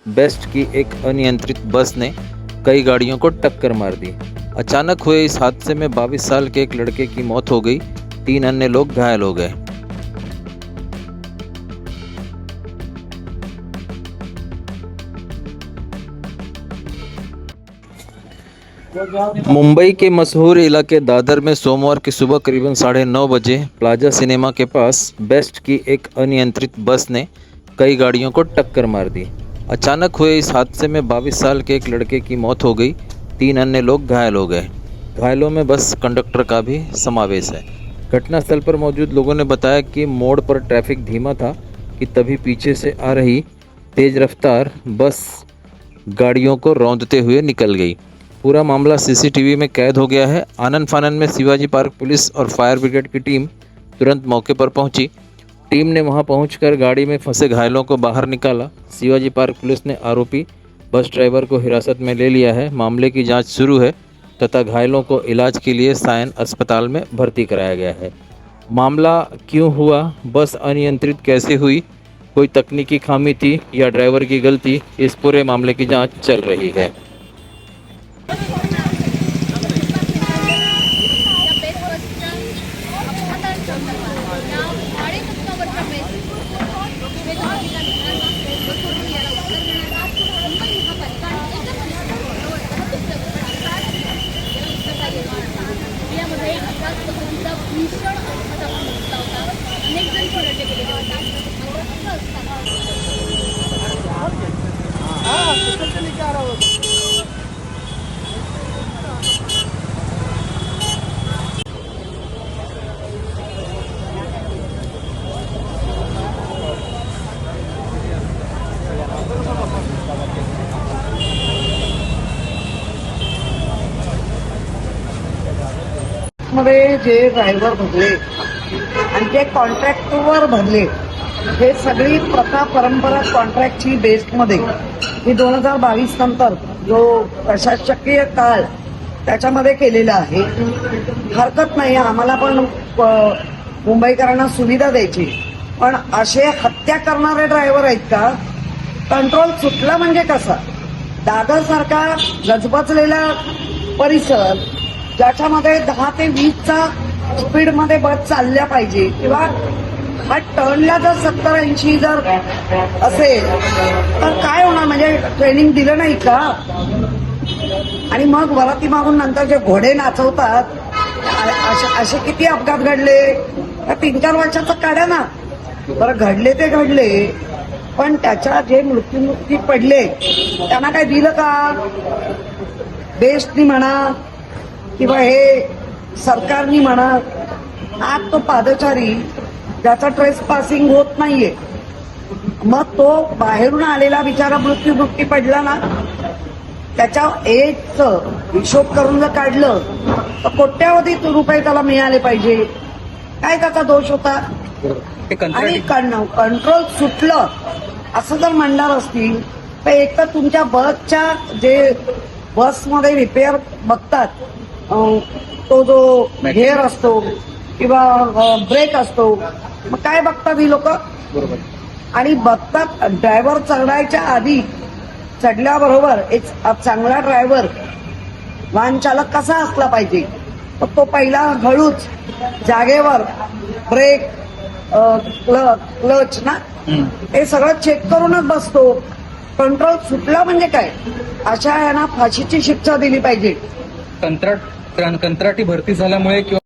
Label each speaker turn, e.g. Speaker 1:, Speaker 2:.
Speaker 1: Best की एक अनियंत्रित बस ने कई गाड़ियों को टक्कर मार दी। अचानक हुए इस हादसे में 22 साल के एक लड़के की मौत हो गई, 3 अन्य लोग घायल हो गए। मुंबई के मशहूर इलाके दादर में सोमवार की सुबह करीबन 9:30 बजे प्लाजा सिनेमा के पास बेस्ट की एक अनियंत्रित बस ने कई गाड़ियों को टक्कर मार दी। अचानक हुए इस हादसे में 22 साल के एक लड़के की मौत हो गई, 3 अन्य लोग घायल हो गए। घायलों में बस कंडक्टर का भी समावेश है। घटनास्थल पर मौजूद लोगों ने बताया कि मोड़ पर ट्रैफिक धीमा था कि तभी पीछे से आ रही तेज रफ्तार बस गाड़ियों को रौंदते हुए निकल गई। पूरा मामला सीसीटीवी में कैद हो गया है। आनन फानन में शिवाजी पार्क पुलिस और फायर ब्रिगेड की टीम तुरंत मौके पर पहुंची। टीम ने वहां पहुंचकर गाड़ी में फंसे घायलों को बाहर निकाला। शिवाजी पार्क पुलिस ने आरोपी बस ड्राइवर को हिरासत में ले लिया है। मामले की जांच शुरू है तथा घायलों को इलाज के लिए सायन अस्पताल में भर्ती कराया गया है। मामला क्यों हुआ, बस अनियंत्रित कैसे हुई, कोई तकनीकी खामी थी या ड्राइवर की गलती, इस पूरे मामले की जांच चल रही है।
Speaker 2: भीषण अपघात घडला होता. अनेक जण चिरडले गेलेले होते.
Speaker 3: मध्ये जे ड्रायव्हर भरले आणि जे कॉन्ट्रॅक्टवर भरले, हे सगळी प्रथा परंपरा कॉन्ट्रॅक्टची बेस्टमध्ये ही 2022 नंतर जो प्रशासकीय काळ त्याच्यामध्ये केलेला आहे. हरकत नाही, आम्हाला पण मुंबईकरांना सुविधा द्यायची, पण असे हत्या करणारे ड्रायव्हर आहेत का? कंट्रोल सुटला म्हणजे कसा? दादर सारखा गजबजलेला परिसर ज्याच्यामध्ये 10 ते 20चा स्पीडमध्ये बस चालल्या पाहिजे, किंवा हा टर्नला जर 70-80 जर असेल तर काय होणार? म्हणजे ट्रेनिंग दिलं नाही का? आणि मग वराती मागून नंतर जे घोडे नाचवतात, असे किती अपघात घडले? 3-4 वर्षाचं काढा ना. बरं, घडले ते घडले, पण त्याच्या जे मृत्यू पडले त्यांना काय दिलं का? बेस्टनी म्हणा किंवा हे सरकारनी म्हणा, आज तो पादचारी ज्याचा ट्रेस पासिंग होत नाहीये, मग तो बाहेरून आलेला बिचारा मृत्यू पडला ना, त्याच्या एजचं हिशोब करून जर काढलं तर कोट्यावधी रुपये त्याला मिळाले पाहिजे. काय त्याचा दोष होता? आणि कंट्रोल सुटलं असं जर म्हणणार असतील तर एक तर तुमच्या बसच्या जे बसमध्ये रिपेअर बघतात, तो जो गेअर असतो किंवा ब्रेक असतो, मग काय बघतात ही लोक? आणि बघतात ड्रायव्हर चढायच्या आधी, चढल्याबरोबर एक चांगला ड्रायव्हर वाहन चालक कसा असला पाहिजे, तर तो पहिला हळूच जागेवर ब्रेक, क्लच ना, हे सगळं चेक करूनच बसतो. कंट्रोल सुटला म्हणजे काय? अशा यांना फाशीची शिक्षा दिली पाहिजे.
Speaker 4: कंत्राटी भरती झाल्यामुळे किंवा